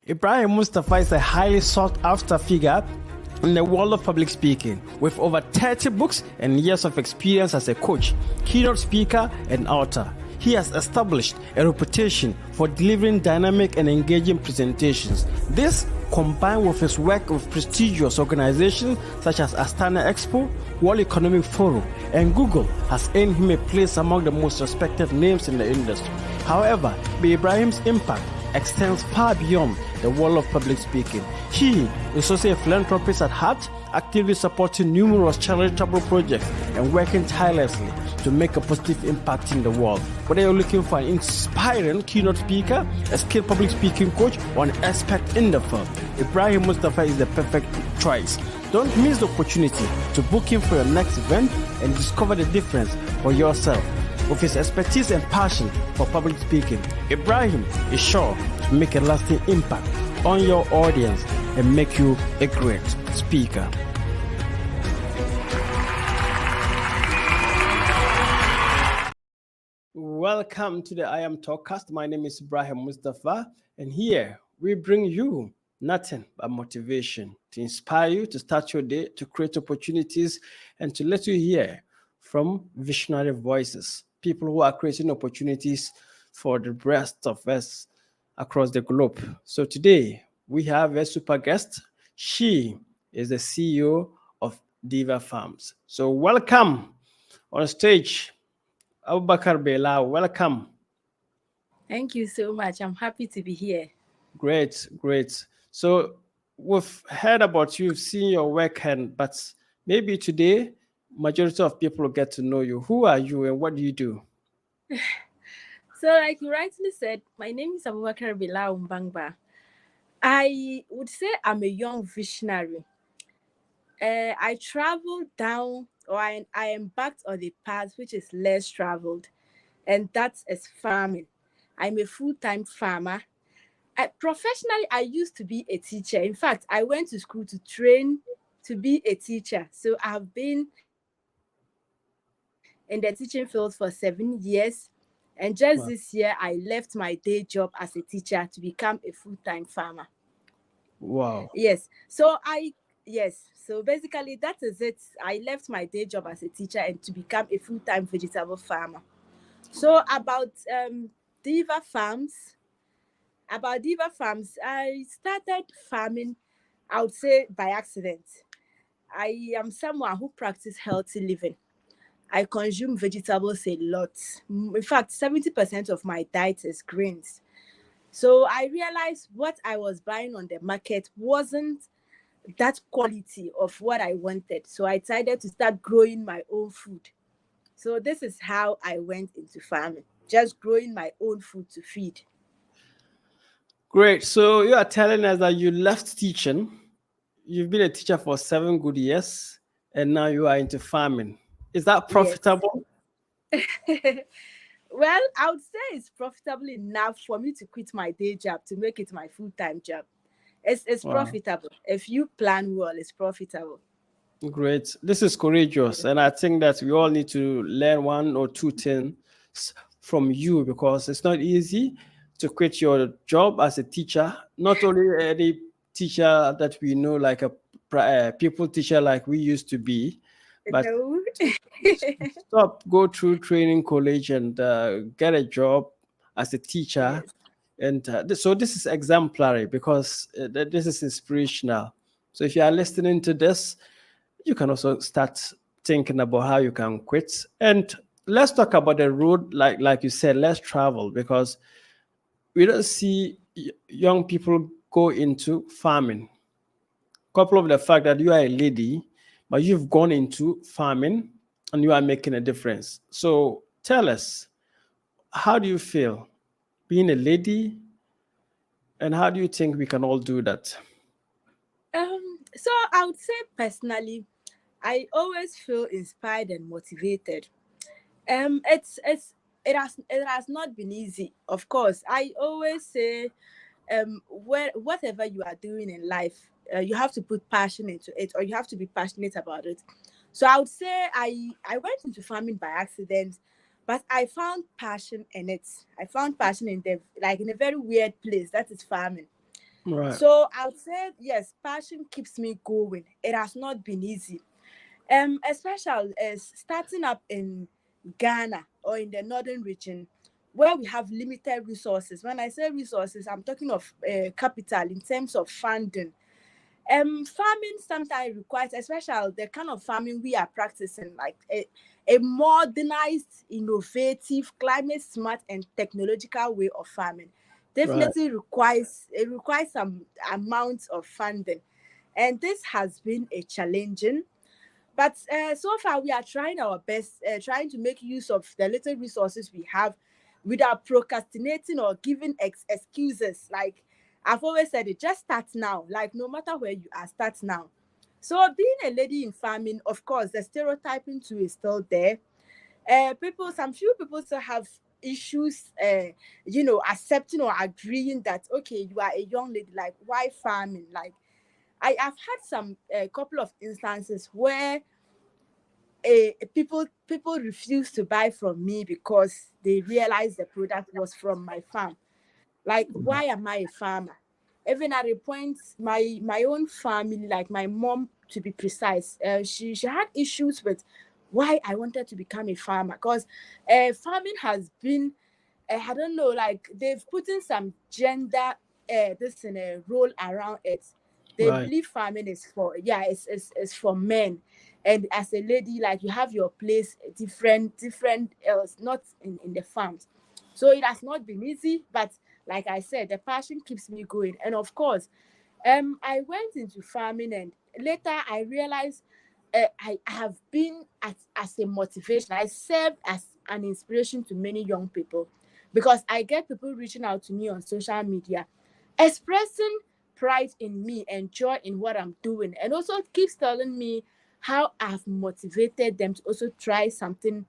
Ibrahim Mustafa is a highly sought-after figure in the world of public speaking, with over 30 books and years of experience as a coach, keynote speaker, and author. He has established a reputation for delivering dynamic and engaging presentations. This, combined with his work with prestigious organizations such as Astana Expo, World Economic Forum, and Google, has earned him a place among the most respected names in the industry. However, Ibrahim's impact extends far beyond the world of public speaking. He is also a philanthropist at heart, actively supporting numerous charitable projects and working tirelessly to make a positive impact in the world. Whether you're looking for an inspiring keynote speaker, a skilled public speaking coach, or an expert in the field, Ibrahim Mustafa is the perfect choice. Don't miss the opportunity to book him for your next event and discover the difference for yourself. With his expertise and passion for public speaking, Ibrahim is sure to make a lasting impact on your audience and make you a great speaker. Welcome to the IMTalkcast. My name is Ibrahim Mustafa, and here we bring you nothing but motivation to inspire you to start your day, to create opportunities, and to let you hear from visionary voices, people who are creating opportunities for the rest of us across the globe. So today we have a super guest. She is the CEO of Diva Farms. So welcome on stage, Abubakari Belawu. Welcome. Thank you so much. I'm happy to be here. Great. So we've heard about you, seen your work, but maybe today majority of people get to know you. Who are you and what do you do? So like you rightly said, my name is Abubakari Belawu Mbangba. I would say I'm a young visionary. I traveled down, or I embarked on a path which is less traveled, and that is farming. I'm a full-time farmer. Professionally, I used to be a teacher. In fact, I went to school to train to be a teacher. So I've been in the teaching field for 7 years. And just this year, I left my day job as a teacher to become a full-time farmer. Wow. So basically, that is it. I left my day job as a teacher and to become a full-time vegetable farmer. So about Diva Farms, I started farming, I would say, by accident. I am someone who practices healthy living. I consume vegetables a lot. In fact, 70% of my diet is greens. So I realized what I was buying on the market wasn't that quality of what I wanted. So I decided to start growing my own food. So this is how I went into farming, just growing my own food to feed. Great. So you are telling us that you left teaching. You've been a teacher for 7 good years, and now you are into farming. Is that profitable? Yes. Well, I would say it's profitable enough for me to quit my day job to make it my full-time job. It's profitable. If you plan well, it's profitable. Great. This is courageous. And I think that we all need to learn 1 or 2 things from you, because it's not easy to quit your job as a teacher. Not only any teacher that we know, like a people teacher like we used to be, but go through training college and get a job as a teacher. Yes. And so this is exemplary, because this is inspirational. So if you are listening to this, you can also start thinking about how you can quit. And let's talk about the road, like you said, less travel, because we don't see young people go into farming. Couple of the fact that you are a lady, but you've gone into farming and you are making a difference. So tell us, how do you feel being a lady, and how do you think we can all do that? So I would say personally, I always feel inspired and motivated. It has not been easy, of course. I always say, whatever you are doing in life, you have to put passion into it, or you have to be passionate about it. So I would say I went into farming by accident, but I found passion in it. I found passion in a very weird place, that is farming. Right. So I would say yes, passion keeps me going. It has not been easy. Especially as starting up in Ghana or in the northern region where we have limited resources. When I say resources, I'm talking of capital in terms of funding. Farming sometimes requires, especially the kind of farming we are practicing, like a modernized, innovative, climate smart, and technological way of farming. Right. Definitely requires some amount of funding, and this has been a challenging. But so far, we are trying our best, trying to make use of the little resources we have without procrastinating or giving excuses. Like I've always said, it just start now. Like no matter where you are, start now. So being a lady in farming, of course, the stereotyping too is still there. Some few people still have issues, accepting or agreeing that okay, you are a young lady. Like why farming? Like I've had some a couple of instances where people refused to buy from me because they realized the product was from my farm. Like, why am I a farmer? Even at a point, my own family, like my mom to be precise, she had issues with why I wanted to become a farmer because farming has been I don't know, like they've put in some gender this in a role around it. They Right. believe farming is for it's for men. And as a lady, like you have your place different else, not in the farms. So it has not been easy, but like I said, the passion keeps me going. And of course, I went into farming and later I realized I have been as a motivation. I serve as an inspiration to many young people because I get people reaching out to me on social media, expressing pride in me and joy in what I'm doing, and also keeps telling me how I've motivated them to also try something,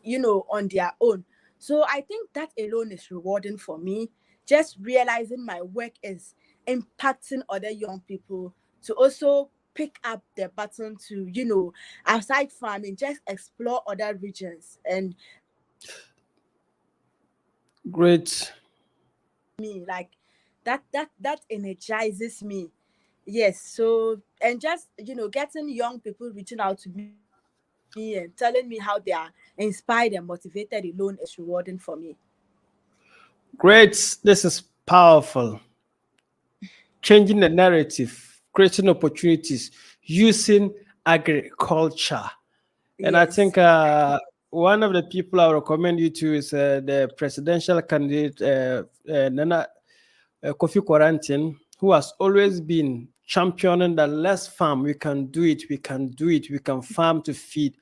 on their own. So I think that alone is rewarding for me. Just realizing my work is impacting other young people to also pick up the baton to, outside farming, just explore other regions. And Great. me, like that energizes me. Yes. So and just getting young people reaching out to me and telling me how they are inspired and motivated alone is rewarding for me. Great. This is powerful. Changing the narrative, creating opportunities, using agriculture. And I Yes. think one of the people I would recommend you to is the presidential candidate, Nana Kofi Quarantine, who has always been championing that let's farm, we can do it, we can do it, we can farm to feed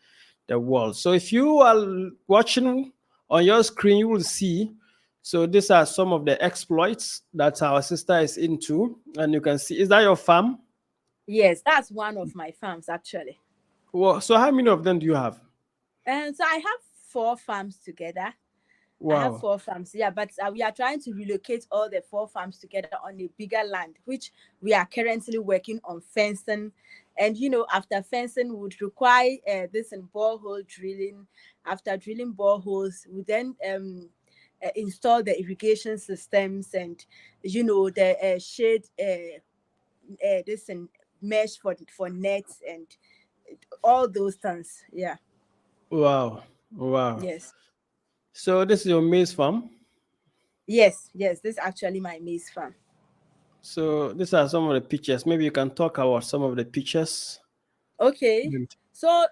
the world. So if you are watching on your screen, you will see. So these are some of the exploits that our sister is into, and you can see. Is that your farm? Yes, that's one of my farms actually. Well, so how many of them do you have? And so I have 4 farms together. I have Wow. 4 farms, yeah, but we are trying to relocate all the 4 farms together on a bigger land, which we are currently working on fencing. And after fencing, would require this and borehole drilling. After drilling boreholes, we then install the irrigation systems and the shade this and mesh for nets and all those things. Yeah. Wow. Wow. Yes. So this is your maize farm. Yes. This is actually my maize farm. So these are some of the pictures. Maybe you can talk about some of the pictures. Okay. Mm. So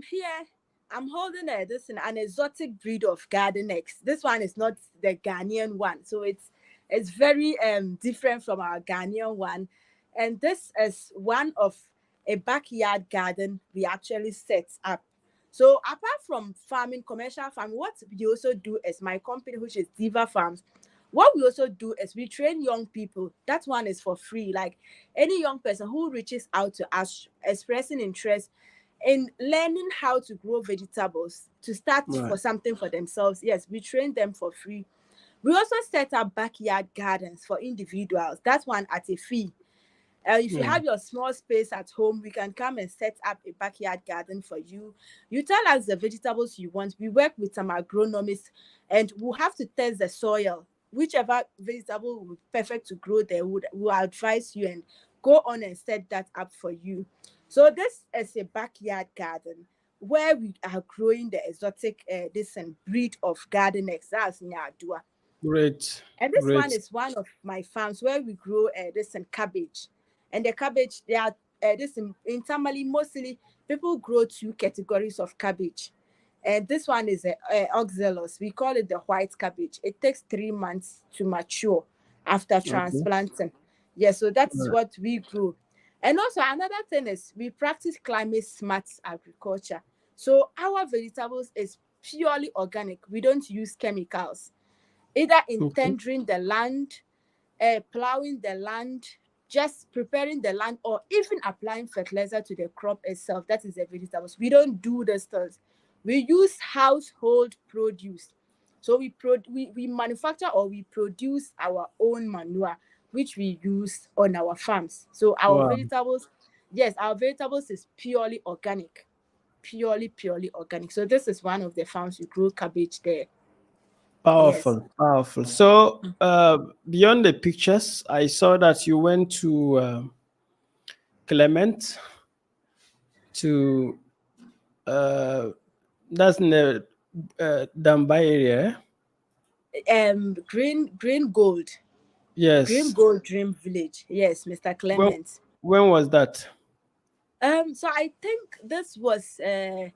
here I'm holding an exotic breed of garden eggs. This one is not the Ghanaian one, so it's very different from our Ghanaian one. And this is one of a backyard garden we actually set up. So apart from farming, commercial farming, what we also do is my company, which is Diva Farms. What we also do is we train young people. That one is for free. Like any young person who reaches out to us expressing interest in learning how to grow vegetables to start Right. for something for themselves. Yes, we train them for free. We also set up backyard gardens for individuals. That one at a fee. If you Yeah. have your small space at home, we can come and set up a backyard garden for you. You tell us the vegetables you want. We work with some agronomists and we'll have to test the soil. whichever vegetable would be perfect to grow there will advise you and go on and set that up for you. So this is a backyard garden where we are growing the exotic this and breed of garden that's Nyadua. Great. And this one Great. is one of my farms where we grow this and cabbage. And the cabbage, they are this in Tamale, mostly people grow two categories of cabbage. And this one is a oxalos. We call it the white cabbage. It takes 3 months to mature after Okay. transplanting. Yeah, so that All is right. what we grow. And also another thing is we practice climate smart agriculture. So our vegetables is purely organic. We don't use chemicals either in Okay. tendering the land, plowing the land, just preparing the land, or even applying fertilizer to the crop itself. That is the vegetables. We don't do the stuff. We use household produce. So we manufacture or we produce our own manure, which we use on our farms. So our Wow. vegetables, yes, our vegetables is purely organic. Purely organic. So this is one of the farms we grow cabbage there. Yes. Powerful. Powerful. So, beyond the pictures, I saw that you went to Clement to uh, that's in the Dambai area. Eh? Green Gold. Green Yes. Gold Dream Village. Yes, Mr. When Clement. when was that? So I think this was a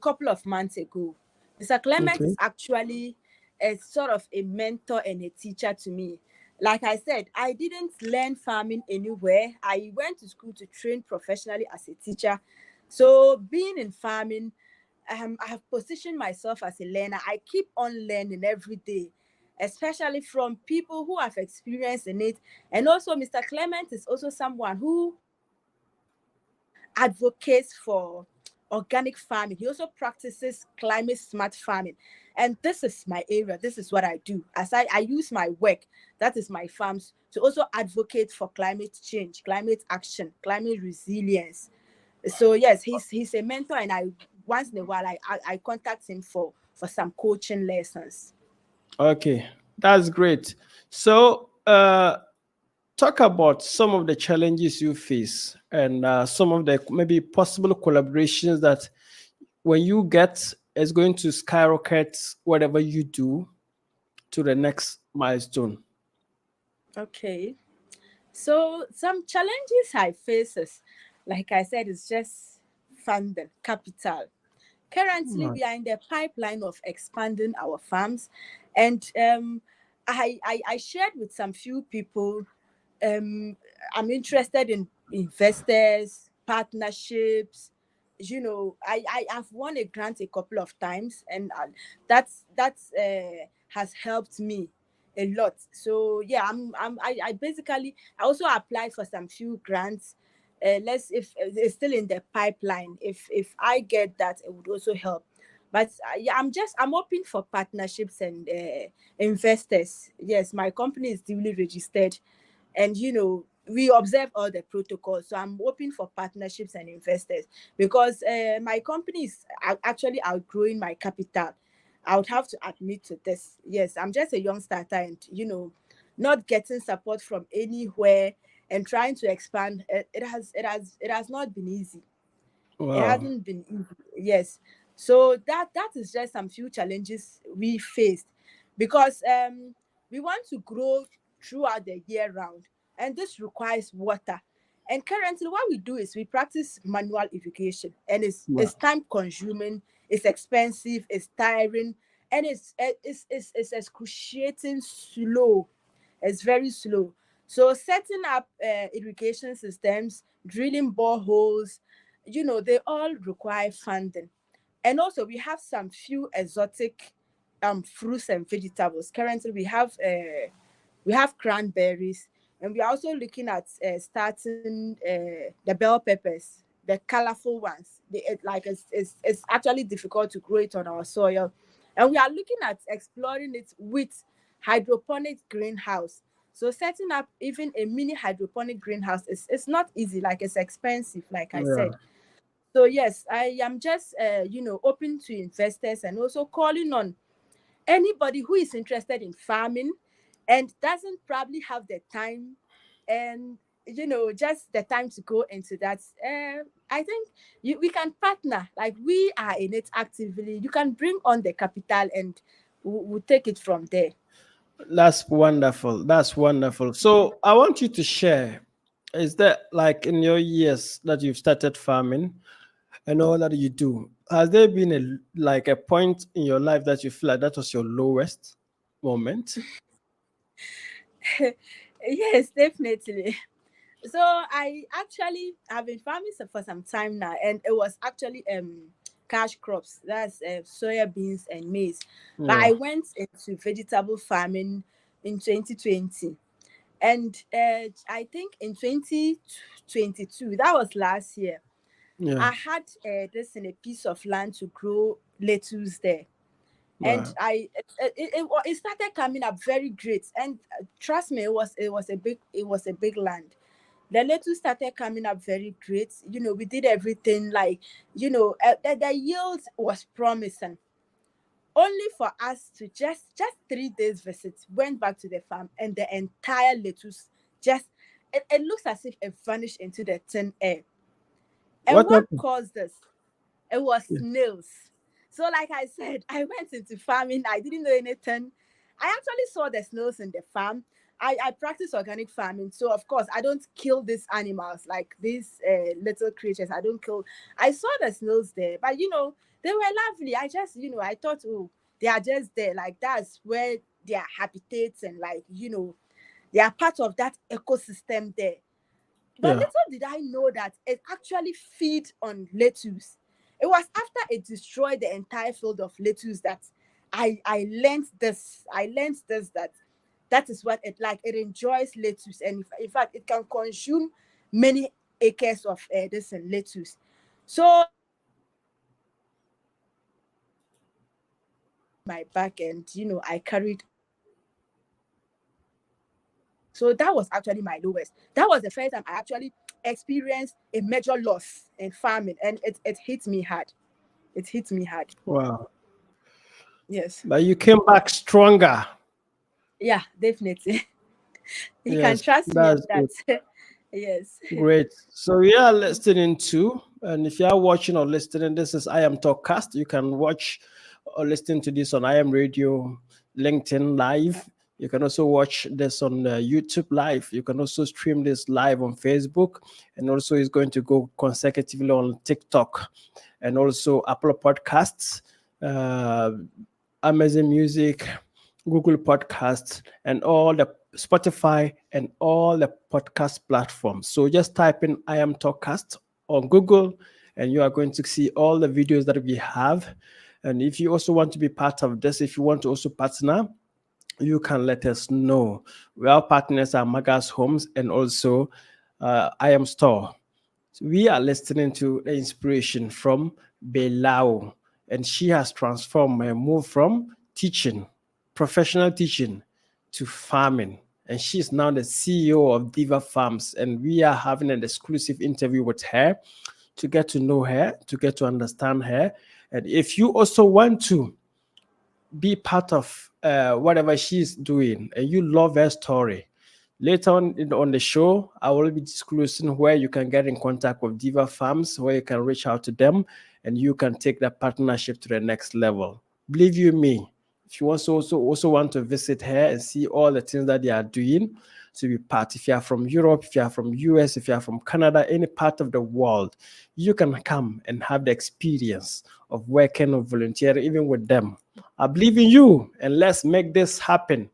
couple of months ago. Mr. Clement is Okay. actually a sort of a mentor and a teacher to me. Like I said, I didn't learn farming anywhere. I went to school to train professionally as a teacher. So being in farming, I have positioned myself as a learner. I keep on learning every day, especially from people who have experience in it. And also, Mr. Clement is also someone who advocates for organic farming. He also practices climate smart farming. And this is my area. This is what I do. As I use my work, that is my farms, to also advocate for climate change, climate action, climate resilience. So yes, he's a mentor, and I once in a while I contact him for some coaching lessons. Okay, that's great. So, talk about some of the challenges you face and some of the maybe possible collaborations that when you get is going to skyrocket whatever you do to the next milestone. Okay. So some challenges I face is, like I said, it's just funding, capital. Currently, Right. we are in the pipeline of expanding our farms, and I shared with some few people. Um, I'm interested in investors, partnerships. I've won a grant a couple of times, and that's has helped me a lot. So yeah, I basically I also applied for some few grants. Let's if it's still in the pipeline. If I get that, it would also help. But yeah, I'm open for partnerships and investors. Yes, my company is duly registered, and we observe all the protocols. So I'm open for partnerships and investors because my company is actually outgrowing my capital. I would have to admit to this. Yes, I'm just a young starter, and not getting support from anywhere and trying to expand. It has not been easy. It Wow. hasn't been easy. Yes. So that is just some few challenges we faced because we want to grow throughout the year round, and this requires water. And currently what we do is we practice manual irrigation, and it's Wow. time consuming, it's expensive, it's tiring, and it's excruciating slow. It's very slow. So setting up irrigation systems, drilling boreholes, they all require funding. And also we have some few exotic fruits and vegetables. Currently we have cranberries, and we are also looking at starting the bell peppers, the colorful ones. It's actually difficult to grow it on our soil, and we are looking at exploring it with hydroponic greenhouse. So setting up even a mini hydroponic greenhouse is it's not easy. Like, it's expensive, like I Yeah. said. So yes, I am just open to investors, and also calling on anybody who is interested in farming, and doesn't probably have the time and just the time to go into that. I think we can partner, like we are in it actively. You can bring on the capital and we'll take it from there. That's wonderful. That's wonderful. So I want you to share. Is that like in your years that you've started farming and all that you do? Has there been a point in your life that you feel like that was your lowest moment? Yes, definitely. So I actually have been farming for some time now, and it was actually cash crops. That's soya beans and maize. But Yeah, I went into vegetable farming in 2020, and I think in 2022, that was last year, yeah, I had this in a piece of land to grow lettuce there. And wow, it started coming up very great, and trust me, it was a big land. The lettuce started coming up very great. We did everything like, the yield was promising. Only for us to just 3 days visit, went back to the farm, and the entire lettuce just, it looks as if it vanished into the thin air. And what what happened? caused this? It was Yeah. snails. So, like I said, I went into farming. I didn't know anything. I actually saw the snails in the farm. I practice organic farming, so of course I don't kill these animals like these little creatures. I don't kill. I saw the snails there, but they were lovely. I just I thought, oh, they are just there, like that's where their habitats, and like they are part of that ecosystem there. But Yeah. little did I know that it actually feed on lettuce. It was after it destroyed the entire field of lettuce that I learned this. I learned this, that is what it like. It enjoys lettuce, and in fact, it can consume many acres of this and lettuce. So my back, and I carried. So that was actually my lowest. That was the first time I actually experienced a major loss in farming, and it hit me hard. It hit me hard. Wow. Yes. But you came back stronger. Yeah, definitely. You can Yes, trust me on that's that. good. Yes. Great. So we are listening to, and if you are watching or listening, this is IMTalkcast. You can watch or listen to this on IM Radio, LinkedIn Live. You can also watch this on YouTube Live. You can also stream this live on Facebook, and also it's going to go consecutively on TikTok, and also Apple Podcasts, uh, Amazon Music, Google Podcasts, and all the Spotify and all the podcast platforms. So just type in I am Talkcast on Google, and you are going to see all the videos that we have. And if you also want to be part of this, if you want to also partner, you can let us know. Our partners are Magas Homes and also I am Store. We are listening to the inspiration from Belawu, and she has transformed and moved from teaching, professional teaching, to farming. And she's now the CEO of Diva Farms. And we are having an exclusive interview with her to get to know her, to get to understand her. And if you also want to be part of whatever she's doing and you love her story, later on the show, I will be disclosing where you can get in contact with Diva Farms, where you can reach out to them, and you can take that partnership to the next level. Believe you me, if you also want to visit her and see all the things that they are doing to be part, if you are from Europe, if you are from US, if you are from Canada, any part of the world, you can come and have the experience of working or volunteering even with them. I believe in you, and let's make this happen.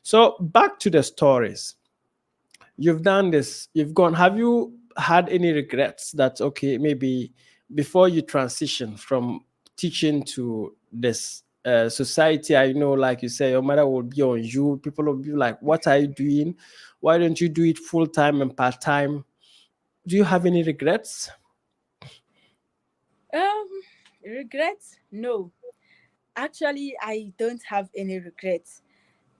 So back to the stories. You've done this, you've gone. Have you had any regrets that, okay, maybe before you transition from teaching to this society? I know, like you say, your mother will be on you. People will be like, what are you doing? Why don't you do it full time and part time? Do you have any regrets? Um, Regrets? No. Actually, I don't have any regrets.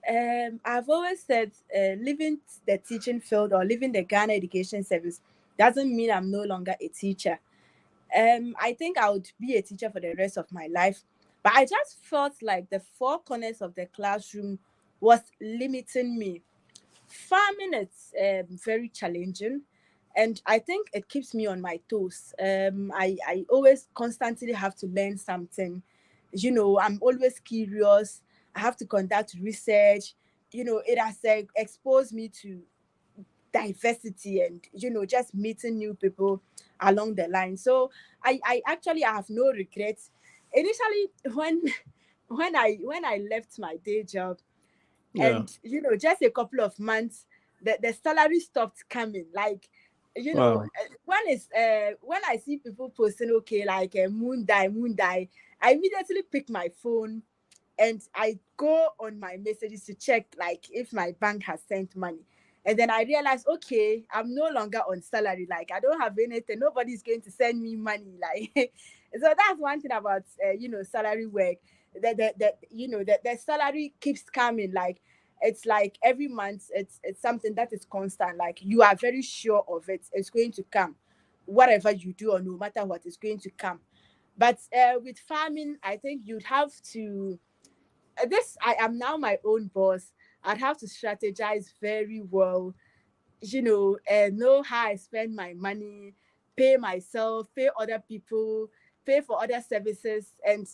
I've always said, leaving the teaching field or leaving the Ghana Education Service doesn't mean I'm no longer a teacher. I think I would be a teacher for the rest of my life. But I just felt like the four corners of the classroom was limiting me. Farming is very challenging, and I think it keeps me on my toes. I always constantly have to learn something. I'm always curious. I have to conduct research. It has exposed me to diversity and just meeting new people along the line. So I actually have no regrets. Initially, when I left my day job, Yeah. and just a couple of months, the salary stopped coming. Like, Wow. when I see people posting, okay, like a moon die, I immediately pick my phone and I go on my messages to check like if my bank has sent money. And then I realized, okay, I'm no longer on salary. Like, I don't have anything. Nobody's going to send me money. Like, so that's one thing about salary work. The salary keeps coming. Like, it's like every month, it's something that is constant. Like, you are very sure of it. It's going to come, whatever you do, or no matter what, it's going to come. But with farming, I think you'd have to this I am now my own boss. I'd have to strategize very well, know how I spend my money, pay myself, pay other people, pay for other services, and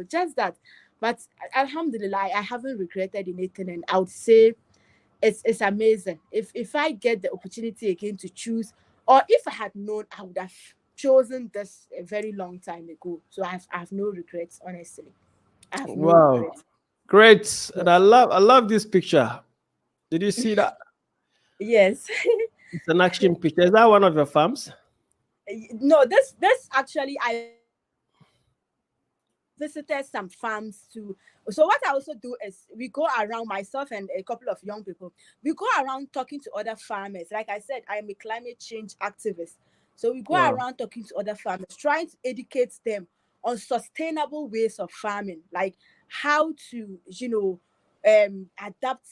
just that. But alhamdulillah, I haven't regretted anything, and I would say it's amazing. If I get the opportunity again to choose, or if I had known, I would have chosen this a very long time ago. So I have no regrets, honestly. I have no Wow. regrets. Great. And I Yes. love I love this picture. Did you see that? Yes. It's an action picture. Is that one of your farms? No, this actually I visited some farms too. So what I also do is we go around, myself and a couple of young people. We go around talking to other farmers. Like I said, I am a climate change activist. So we go Wow. around talking to other farmers, trying to educate them on sustainable ways of farming, like how to, adapt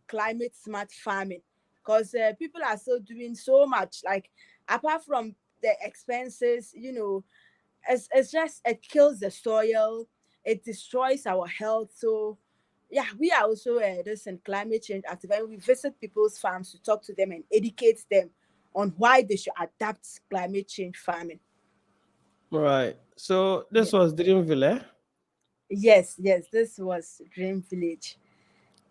climate smart farming. Because people are still doing so much, like apart from the expenses, it's just it kills the soil, it destroys our health. So yeah, we are also this and climate change active, and we visit people's farms to talk to them and educate them on why they should adapt climate change farming. Right. So Yeah. this was Dreamville, eh? Yes, this was Dream Village.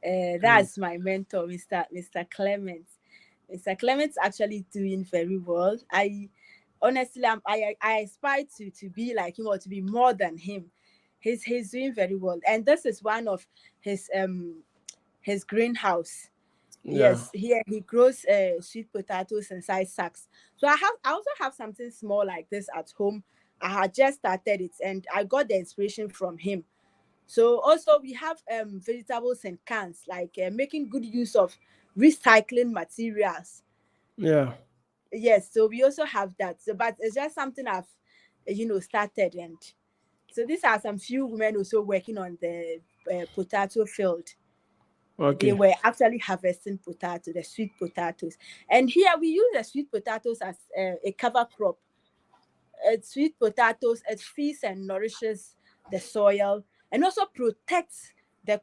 Dream. That's my mentor, Mr. Clement. Mr. Clement's actually doing very well. I honestly, I aspire to be like him, or to be more than him. He's doing very well, and this is one of his greenhouse. Yeah. Yes, here he grows sweet potatoes inside sacks. So I also have something small like this at home. I had just started it, and I got the inspiration from him. So also we have vegetables in cans, like making good use of recycling materials. Yeah. Yes, so we also have that. So, but it's just something I've started, and so these are some few women also working on the potato field. They Okay. were actually harvesting the sweet potatoes, and here we use the sweet potatoes as a cover crop. Sweet potatoes, it feeds and nourishes the soil, and also protects the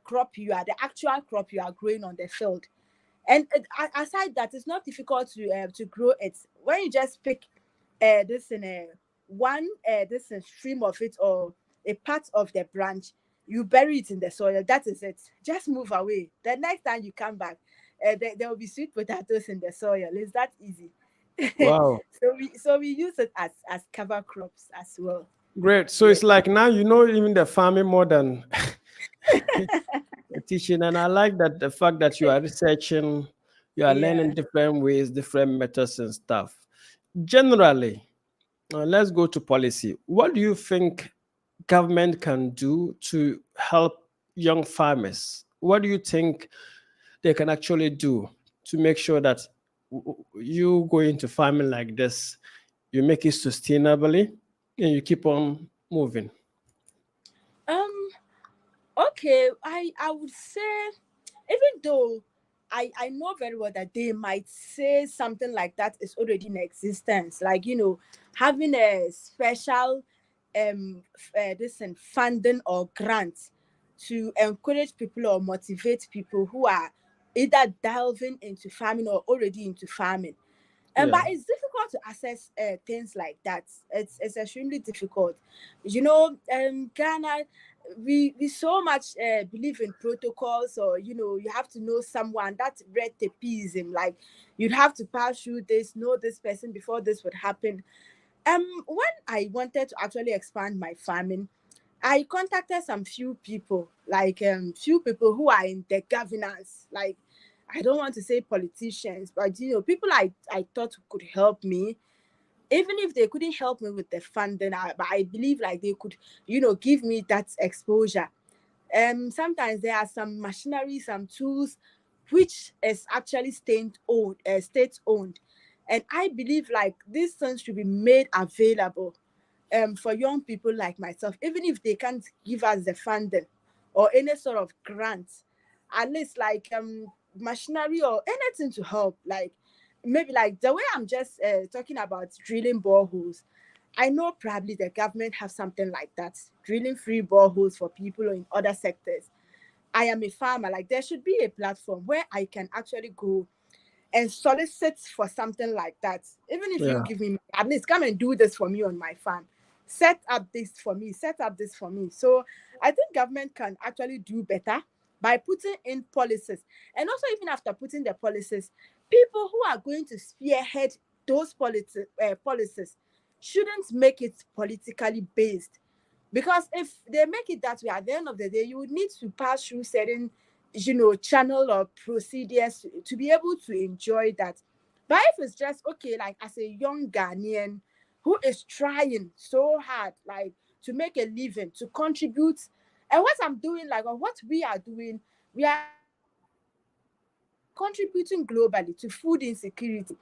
actual crop you are growing on the field. And aside that, it's not difficult to grow it when you just pick this in a one this in stream of it, or a part of the branch. You bury it in the soil. That is it. Just move away. The next time you come back, there will be sweet potatoes in the soil. It's that easy. Wow. So we use it as cover crops as well. Great. So Yes. it's like now you know even the farming more than the teaching. And I like that the fact that you are researching, you are learning Yeah. different ways, different methods and stuff. Generally, let's go to policy. What do you think government can do to help young farmers? What do you think they can actually do to make sure that you go into farming like this, you make it sustainably, and you keep on moving? Um. Okay. I would say, even though I know very well that they might say something like that is already in existence, like having a special this and funding or grant to encourage people or motivate people who are either delving into farming or already into farming. But Yeah. it's difficult to access things like that. It's extremely difficult. You know, Ghana, we so much believe in protocols, or you have to know someone. That red tapeism, like you'd have to pass through this, know this person before this would happen. When I wanted to actually expand my farming, I contacted some few people, like few people who are in the governance. Like, I don't want to say politicians, but people I thought could help me. Even if they couldn't help me with the funding, but I believe like they could, give me that exposure. Sometimes there are some machinery, some tools, which is actually state owned, and I believe like these things should be made available for young people like myself, even if they can't give us the funding or any sort of grant, at least like machinery or anything to help. Like maybe like the way I'm just talking about drilling boreholes. I know probably the government have something like that, drilling free boreholes for people in other sectors. I am a farmer. Like there should be a platform where I can actually go and solicit for something like that. Even if you Yeah. give me, at least come and do this for me on my farm. Set up this for me. Set up this for me. So I think government can actually do better by putting in policies. And also, even after putting the policies, people who are going to spearhead those policies shouldn't make it politically based, because if they make it that way, at the end of the day, you would need to pass through certain channel or procedures to be able to enjoy that. But if it's just okay, like as a young Ghanaian who is trying so hard, like to make a living, to contribute, and what I'm doing, like, or what we are doing, we are contributing globally to food insecurity.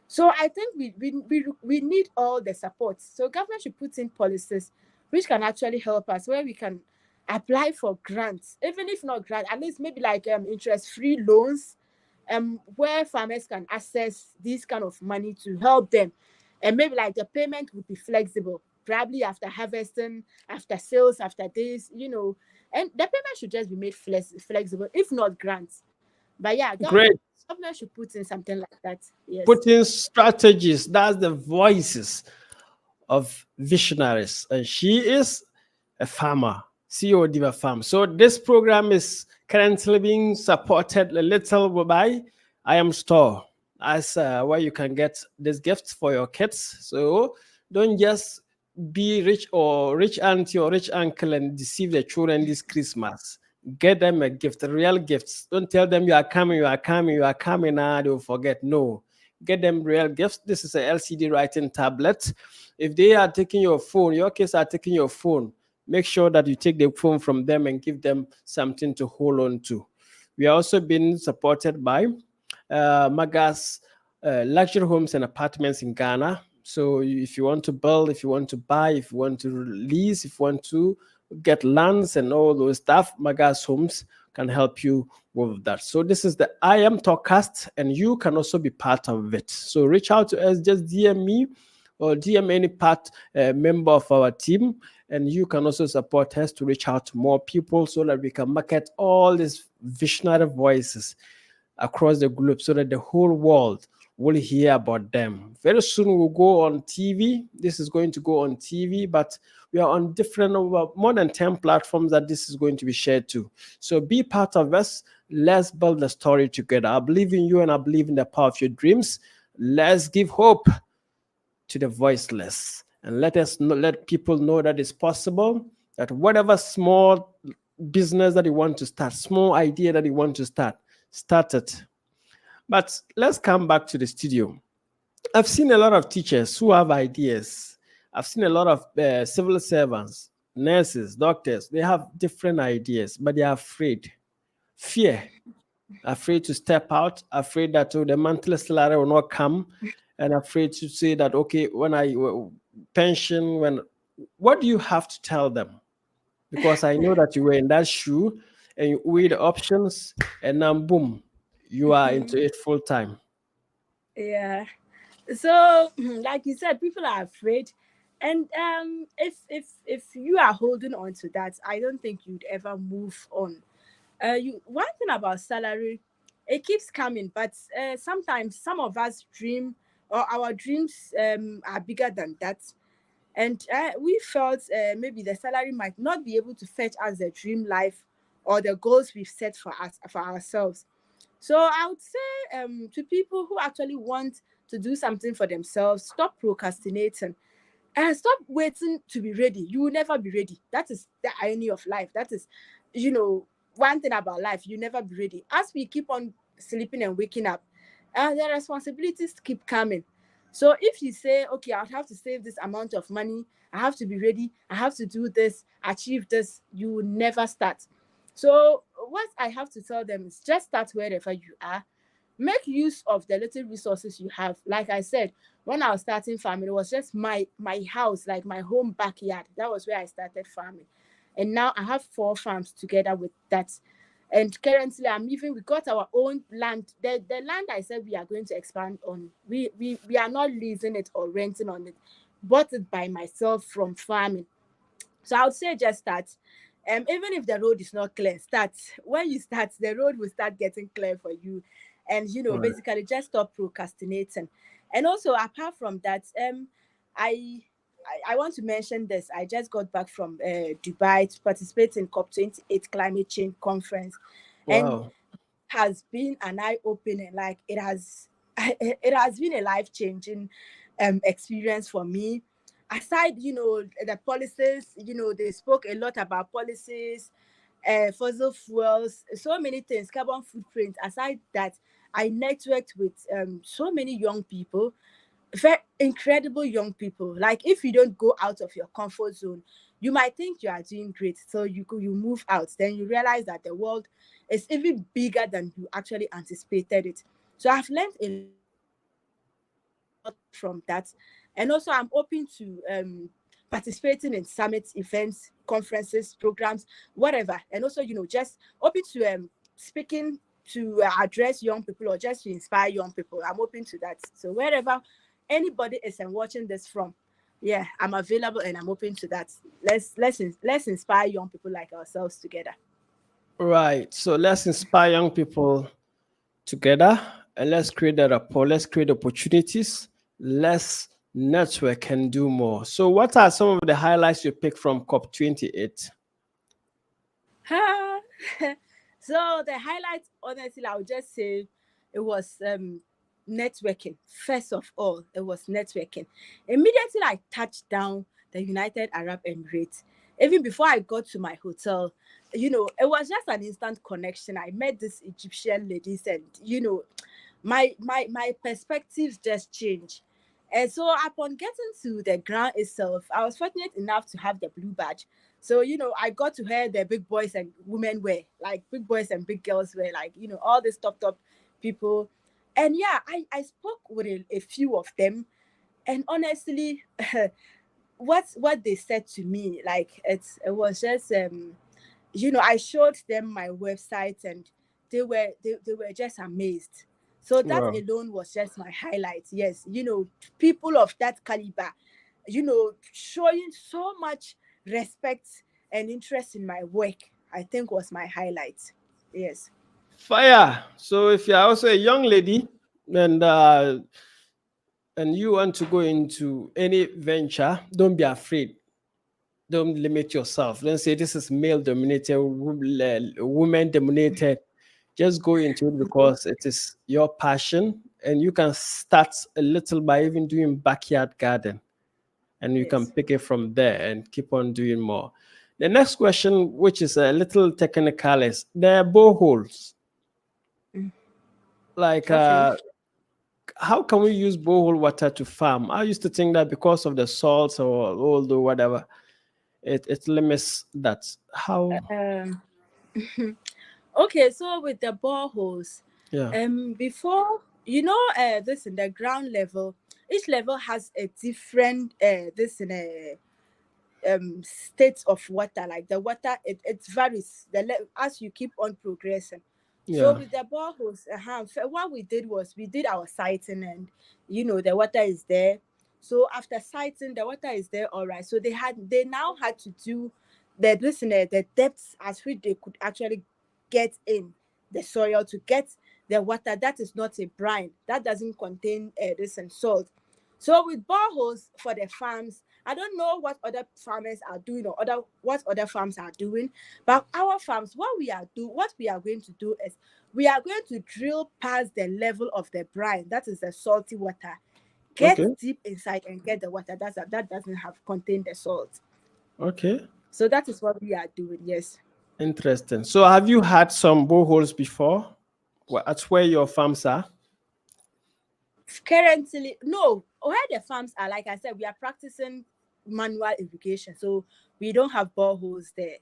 So I think we need all the support. So government should put in policies which can actually help us, where we can apply for grants, even if not grant, at least maybe like interest-free loans, where farmers can access this kind of money to help them. And maybe like the payment would be flexible, probably after harvesting, after sales, after this, and the payment should just be made flexible, if not grants. But yeah, Great. government should put in something like that. Yes. Put in strategies. That's the voices of visionaries. And she is a farmer, CEO of Diva Farms. So this program is currently being supported a little by I Am Store, as where you can get these gifts for your kids. So don't just be rich or rich auntie or rich uncle and deceive the children this Christmas. Get them a gift, real gifts. Don't tell them you are coming, you are coming, you are coming. Now they'll forget. No, get them real gifts. This is a LCD writing tablet. If they are taking your phone, your kids are taking your phone, make sure that you take the phone from them and give them something to hold on to. We are also being supported by Magas luxury homes and apartments in Ghana. So if you want to build, if you want to buy, if you want to lease, if you want to get lands and all those stuff, Magas Homes can help you with that. So this is the IMTalkcast, and you can also be part of it. So reach out to us, just DM me or DM any part member of our team, and you can also support us to reach out to more people so that we can market all these visionary voices across the globe so that the whole world will hear about them. Very soon we'll go on TV. This is going to go on TV, but we are on different, more than 10 platforms that this is going to be shared to. So be part of us. Let's build the story together. I believe in you and I believe in the power of your dreams. Let's give hope to the voiceless and let people know that it's possible, that whatever small business that you want to start, small idea that you want to start it. But let's come back to the studio. I've seen a lot of teachers who have ideas. I've seen a lot of civil servants, nurses, doctors. They have different ideas, but they are afraid. Fear. Afraid to step out. Afraid that the monthly salary will not come. And afraid to say that, okay, when I pension, what do you have to tell them? Because I know that you were in that shoe and you weigh the options, and now boom, you are into it full time. Yeah. So, like you said, people are afraid. And if you are holding on to that, I don't think you'd ever move on. You One thing about salary, it keeps coming, but sometimes some of us dream, or our dreams are bigger than that, and we felt maybe the salary might not be able to fetch us the dream life or the goals we've set for ourselves. So I would say to people who actually want to do something for themselves, stop procrastinating and stop waiting to be ready. You will never be ready. That is the irony of life. That is, you know, one thing about life. You never be ready. As we keep on sleeping and waking up, the responsibilities keep coming. So if you say, okay, I'll have to save this amount of money, I have to be ready, I have to do this, achieve this, you will never start. So what I have to tell them is just start wherever you are. Make use of the little resources you have. Like I said, when I was starting farming, it was just my house, like my home backyard. That was where I started farming. And now I have 4 farms together with that. And currently we got our own land. The land I said we are going to expand on, we are not leasing it or renting on it. Bought it by myself from farming. So I would say just start. Even if the road is not clear, start. When you start, the road will start getting clear for you. And Right. basically just stop procrastinating. And also apart from that, I I want to mention this. I just got back from Dubai to participate in COP28 climate change conference. And Wow. has been an eye opening. Like it has been a life changing experience for me. Aside, the policies, they spoke a lot about policies, fossil fuels, so many things, carbon footprint. Aside that, I networked with so many young people, very incredible young people. Like if you don't go out of your comfort zone, you might think you are doing great. So you move out, then you realize that the world is even bigger than you actually anticipated it. So I've learned a lot from that. And also I'm open to participating in summits, events, conferences, programs, whatever. And also, just open to speaking to address young people or just to inspire young people. I'm open to that. So wherever anybody is and watching this from, yeah, I'm available and I'm open to that. Let's inspire young people like ourselves together. Right. So let's inspire young people together and let's create that rapport. Let's create opportunities. Let's network and do more. So, what are some of the highlights you pick from COP28? So the highlight, honestly, I would just say it was networking. First of all, it was networking. Immediately I touched down the United Arab Emirates. Even before I got to my hotel, it was just an instant connection. I met these Egyptian ladies, and my perspectives just changed. And so upon getting to the ground itself, I was fortunate enough to have the blue badge. So, I got to hear the big boys and women were, like big boys and big girls were, like, all these top people. And yeah, I spoke with a few of them. And honestly, what they said to me, like it was just I showed them my website, and they were just amazed. So that Wow. alone was just my highlight. Yes, people of that caliber, showing so much respect and interest in my work, I think was my highlight. Yes. Fire. So, if you're also a young lady and you want to go into any venture, don't be afraid. Don't limit yourself. Don't say this is male dominated, woman dominated. Just go into it because it is your passion, and you can start a little by even doing backyard garden, and you can Yes. pick it from there and keep on doing more. The next question, which is a little technical, is there are boreholes. Mm. Like, Okay. how can we use borehole water to farm? I used to think that because of the salts or all the whatever, it limits that. How? um okay, so with the boreholes, Yeah. before, this in the ground level, each level has a different this in a state of water. Like the water, it varies as you keep on progressing. So Yeah. with the boreholes, what we did was we did our sighting, and the water is there. So after sighting, the water is there, all right. So they now had to do the depths as which they could actually get in the soil to get the water that is not a brine, that doesn't contain this and salt. So with boreholes for the farms, I don't know what other farmers are doing or what other farms are doing, but our farms, what we are going to do is we are going to drill past the level of the brine, that is the salty water, get Okay. deep inside and get the water that doesn't have contain the salt. Okay. So that is what we are doing. Yes. Interesting. So have you had some boreholes before? At where your farms are? Currently, no. Where the farms are, like I said, we are practicing manual irrigation, so we don't have boreholes there.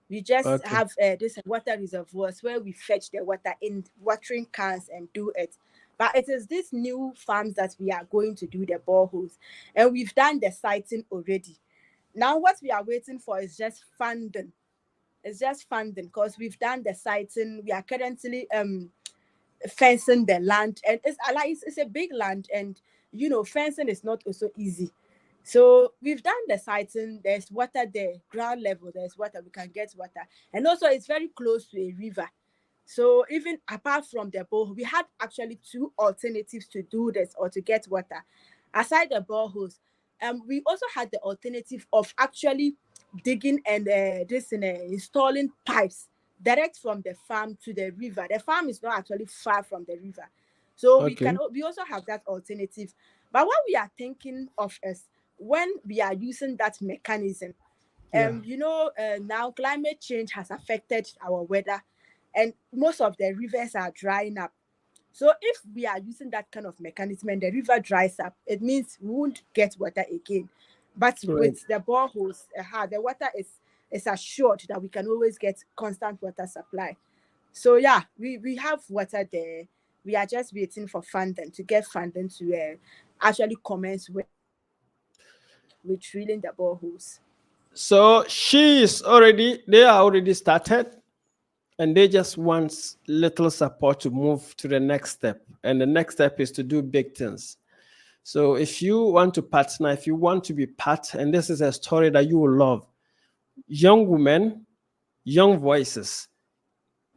We just Okay. have this water reservoirs where we fetch the water in watering cans and do it. But it is these new farms that we are going to do the boreholes, and we've done the siting already. Now, what we are waiting for is just funding. It's just funding because we've done the siting. We are currently fencing the land, and it's a big land, and fencing is not also easy. So we've done the siting. There's water there, ground level. There's water. We can get water, and also it's very close to a river. So even apart from the borehole, we had actually two alternatives to do this or to get water. Aside the boreholes, we also had the alternative of actually digging and installing pipes direct from the farm to the river. The farm is not actually far from the river, so Okay. we also have that alternative. But what we are thinking of is when we are using that mechanism, Yeah. now climate change has affected our weather, and most of the rivers are drying up. So if we are using that kind of mechanism and the river dries up, it means we won't get water again. But Right. with the boreholes, the water is assured that we can always get constant water supply. So yeah, we have water there. We are just waiting for funding to get funding to actually commence with drilling the boreholes. So they are already started, and they just want little support to move to the next step. And the next step is to do big things. So if you want to partner, if you want to be part, and this is a story that you will love, young women, young voices,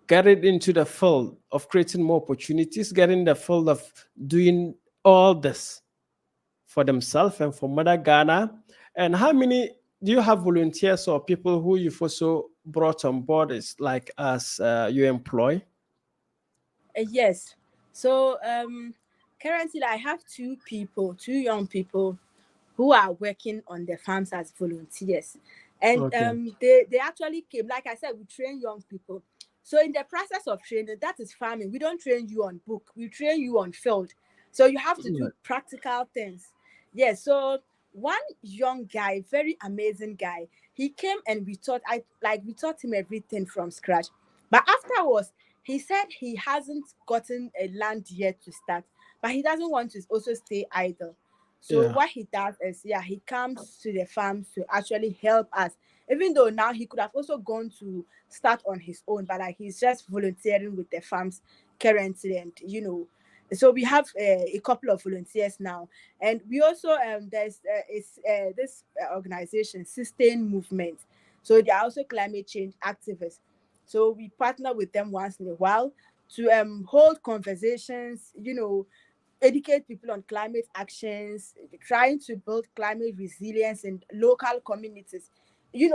get it into the field of creating more opportunities, get in the field of doing all this for themselves and for Mother Ghana. And how many do you have volunteers or people who you've also brought on board is like as you employ? Yes. So currently I have two young people who are working on the farms as volunteers. And Okay. they actually came, like I said, we train young people. So in the process of training, that is farming. We don't train you on book, we train you on field. So you have to do Right. practical things. Yes. So one young guy, very amazing guy, he came and we taught him everything from scratch. But afterwards, he said he hasn't gotten a land yet to start, but he doesn't want to also stay idle. So Yeah. what he does is, he comes to the farm to actually help us. Even though now he could have also gone to start on his own, but like he's just volunteering with the farms currently, and so we have a couple of volunteers now, and we also there's this organization, Sustain Movement. So they are also climate change activists. So we partner with them once in a while to hold conversations, educate people on climate actions, trying to build climate resilience in local communities,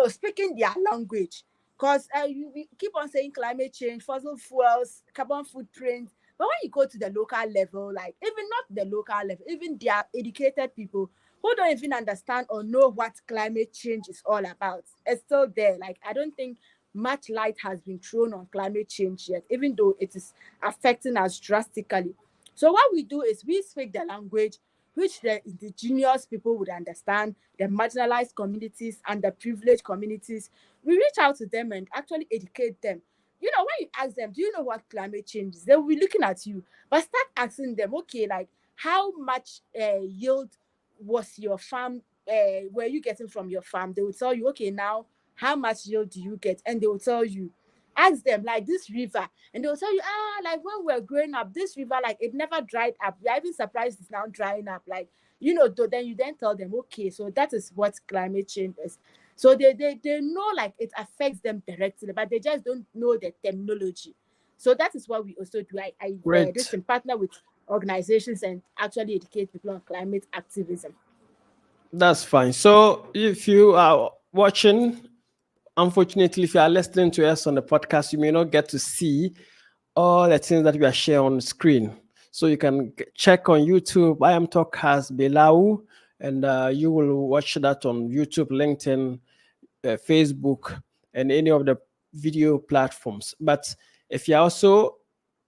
speaking their language. Because we keep on saying climate change, fossil fuels, carbon footprint. But when you go to the local level, like even not the local level, even there are educated people who don't even understand or know what climate change is all about. It's still there. Like, I don't think much light has been thrown on climate change yet, even though it is affecting us drastically. So what we do is we speak the language which the indigenous people would understand, the marginalized communities and the privileged communities. We reach out to them and actually educate them. When you ask them, do you know what climate change is? They will be looking at you. But start asking them, okay, like how much yield was your farm, were you getting from your farm? They will tell you, okay, now how much yield do you get? And they will tell you. Ask them, like, this river, and they'll tell you, like, when we were growing up, this river, like, it never dried up. You're even surprised it's now drying up. Like, then you then tell them, okay, so that is what climate change is. So they know, like, it affects them directly, but they just don't know the terminology. So that is what we also do. I Great. just partner with organizations and actually educate people on climate activism. That's fine. So if you are watching, unfortunately, if you are listening to us on the podcast, you may not get to see all the things that we are sharing on the screen. So you can check on YouTube, IMTalkcast Belawu, and you will watch that on YouTube, LinkedIn, Facebook, and any of the video platforms. But if you're also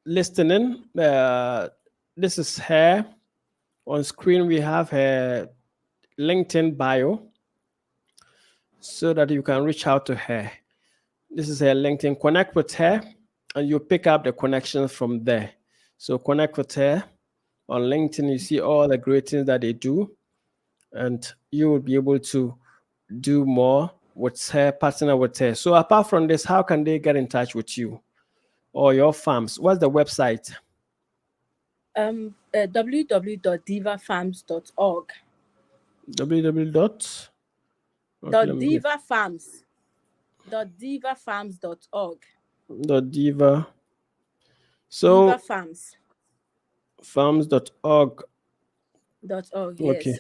listening, this is her. On screen, we have her LinkedIn bio so that you can reach out to her. This is her LinkedIn. Connect with her and you pick up the connections from there. So connect with her on LinkedIn. You see all the great things that they do, and you will be able to do more with her, partner with her. So apart from this, how can they get in touch with you or your farms? What's the website? www.divafarms.org. www. Okay, Dot diva farms. Divafarms.org. Diva. Diva So Farms. farms.org. .org, Okay. yes.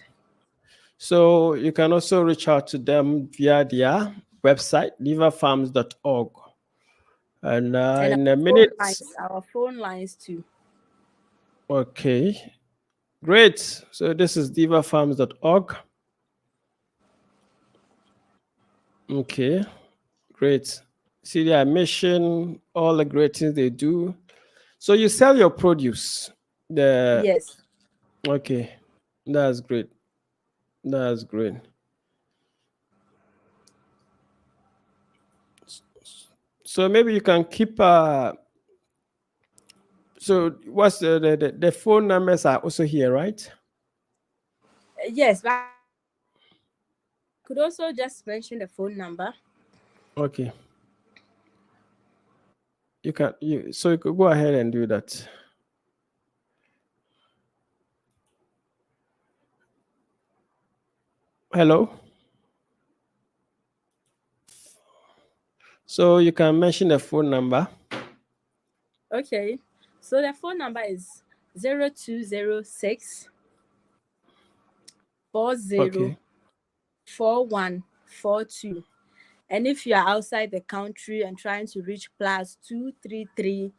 So you can also reach out to them via their website, riverfarms.org. And And in a minute, our phone lines too. okay, great. So this is divafarms.org. Okay, great. See their mission, all the great things they do. So you sell your produce. Yes. Okay, that's great. That's great. So maybe you can keep so what's the phone numbers are also here, right? Yes, but I could also just mention the phone number. Okay. You could go ahead and do that. Hello. So you can mention the phone number. Okay. So the phone number is 0206 40 Okay. 4142. And if you are outside the country and trying to reach +233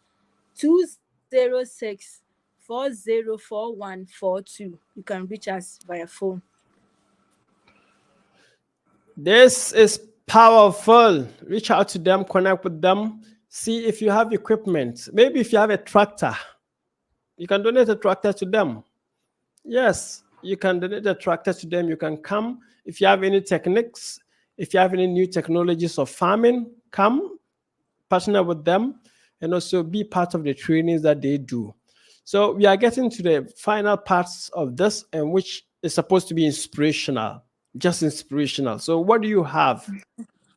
206 404142, you can reach us via phone. This is powerful. Reach out to them, connect with them, see if you have equipment. Maybe if you have a tractor, you can donate a tractor to them. Yes, you can donate a tractor to them. You can come. If you have any techniques, if you have any new technologies of farming, come partner with them and also be part of the trainings that they do. So we are getting to the final parts of this, and which is supposed to be inspirational, just inspirational. So what do you have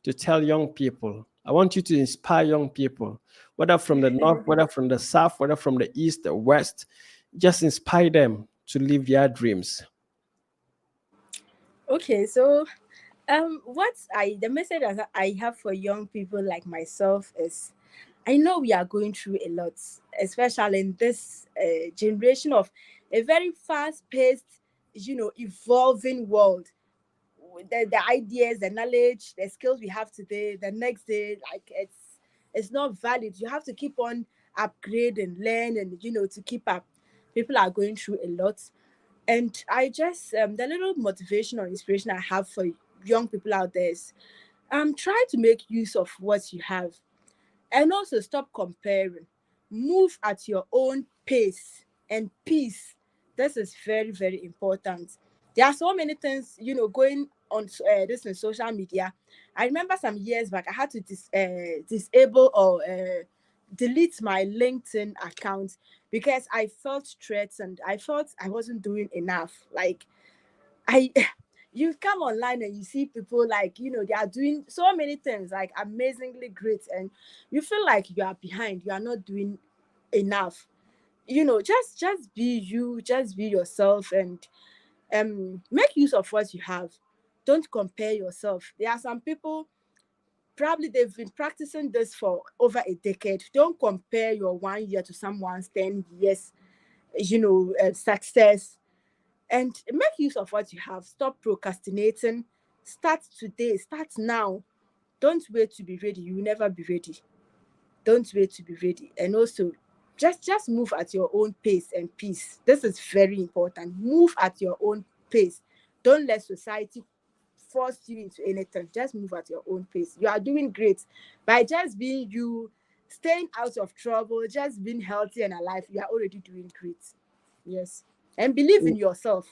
to tell young people? I want you to inspire young people, whether from the north, whether from the south, whether from the east, the west. Just inspire them to live their dreams. Okay, so the message that I have for young people like myself is, I know we are going through a lot, especially in this generation of a very fast-paced, evolving world. The ideas, the knowledge, the skills we have today, the next day, like, it's not valid. You have to keep on upgrading, learning, to keep up. People are going through a lot, and I just the little motivation or inspiration I have for young people out there is, try to make use of what you have, and also stop comparing. Move at your own pace and peace. This is very, very important. There are so many things, going on this in social media. I remember some years back, I had to disable or delete my LinkedIn account because I felt threatened. I felt I wasn't doing enough. Like, I You come online and you see people like, they are doing so many things like amazingly great, and you feel like you are behind, you are not doing enough. Just be you, just be yourself, and make use of what you have. Don't compare yourself. There are some people, probably they've been practicing this for over a decade. Don't compare your 1 year to someone's 10 years, success. And make use of what you have. Stop procrastinating. Start today. Start now. Don't wait to be ready. You will never be ready. Don't wait to be ready. And also, just move at your own pace and peace. This is very important. Move at your own pace. Don't let society force you into anything. Just move at your own pace. You are doing great by just being you, staying out of trouble, just being healthy and alive. You are already doing great. Yes. And believe in yourself.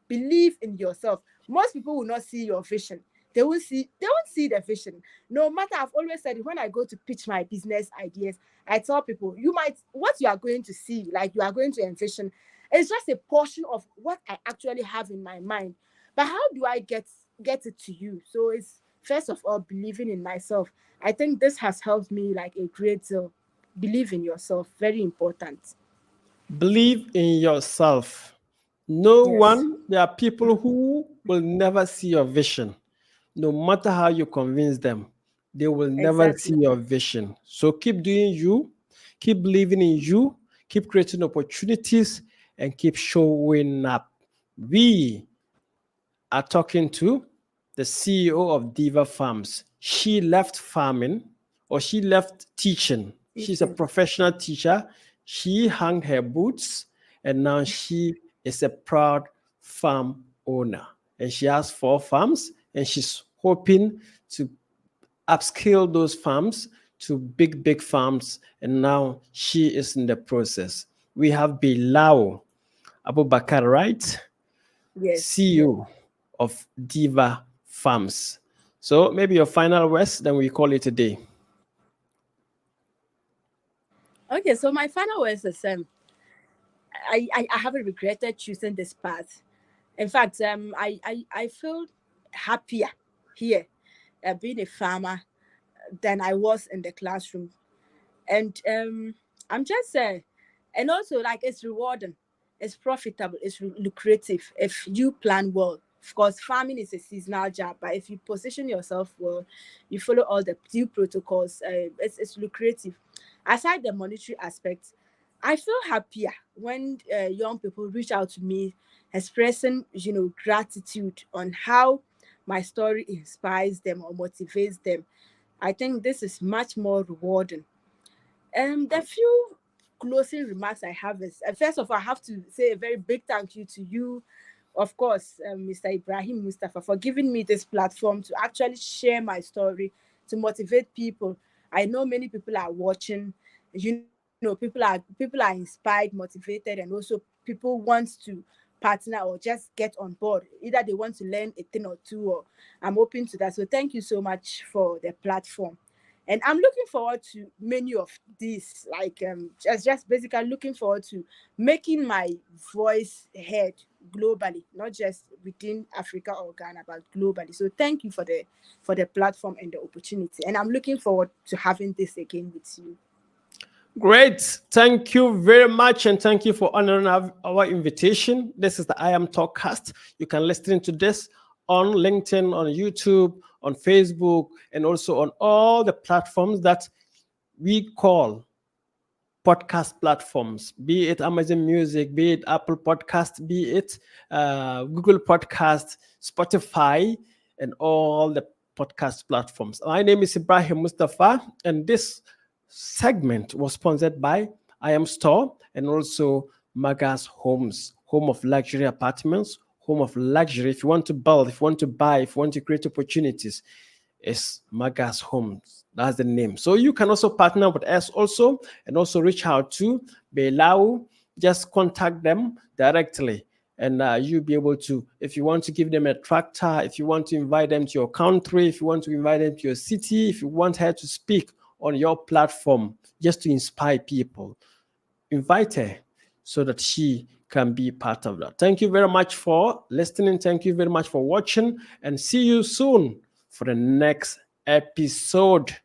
Believe in yourself. Most people will not see your vision. They won't see the vision. No matter, I've always said it, when I go to pitch my business ideas, I tell people, what you are going to see, like you are going to envision, is just a portion of what I actually have in my mind. But how do I get it to you? So it's first of all believing in myself. I think this has helped me like a great deal. Believe in yourself. Very important. Believe in yourself. No Yes. one, there are people who will never see your vision. No matter how you convince them, they will never see Exactly. your vision. So keep doing you, keep believing in you, keep creating opportunities, and keep showing up. We are talking to the CEO of Diva Farms. She left farming, or she left teaching. She's a Teaching. professional teacher. She hung her boots, and now she is a proud farm owner. And she has 4 farms, and she's hoping to upscale those farms to big, big farms. And now she is in the process. We have Belawu Abubakari, right? Yes. CEO of Diva Farms. So maybe your final words, then we call it a day. Okay, so my final words is I haven't regretted choosing this path. In fact, I feel happier here, being a farmer, than I was in the classroom. And I'm just and also like it's rewarding, it's profitable, it's lucrative if you plan well. Of course, farming is a seasonal job, but if you position yourself well, you follow all the due protocols, it's lucrative. Aside the monetary aspect, I feel happier when young people reach out to me, expressing gratitude on how my story inspires them or motivates them. I think this is much more rewarding. The few closing remarks I have is, first of all, I have to say a very big thank you to you, of course, Mr. Ibrahim Mustafa, for giving me this platform to actually share my story, to motivate people. I know many people are watching. People are inspired, motivated, and also people want to partner or just get on board. Either they want to learn a thing or two, or I'm open to that. So thank you so much for the platform. And I'm looking forward to many of these, like just basically looking forward to making my voice heard globally, not just within Africa or Ghana, but globally. So thank you for the platform and the opportunity. And I'm looking forward to having this again with you. Great. Thank you very much. And thank you for honoring our invitation. This is the IMTalkcast. You can listen to this on LinkedIn, on YouTube, on Facebook, and also on all the platforms that we call podcast platforms, be it Amazon Music, be it Apple Podcast, be it Google Podcast, Spotify, and all the podcast platforms. My name is Ibrahim Mustafa, and this segment was sponsored by I Am Store and also Magas Homes, home of luxury apartments, home of luxury. If you want to build, if you want to buy, if you want to create opportunities, it's Magas Homes. That's the name. So you can also partner with us also and also reach out to Belawu. Just contact them directly. And you'll be able to, if you want to give them a tractor, if you want to invite them to your country, if you want to invite them to your city, if you want her to speak on your platform just to inspire people, invite her so that she can be part of that. Thank you very much for listening. Thank you very much for watching, and see you soon for the next episode.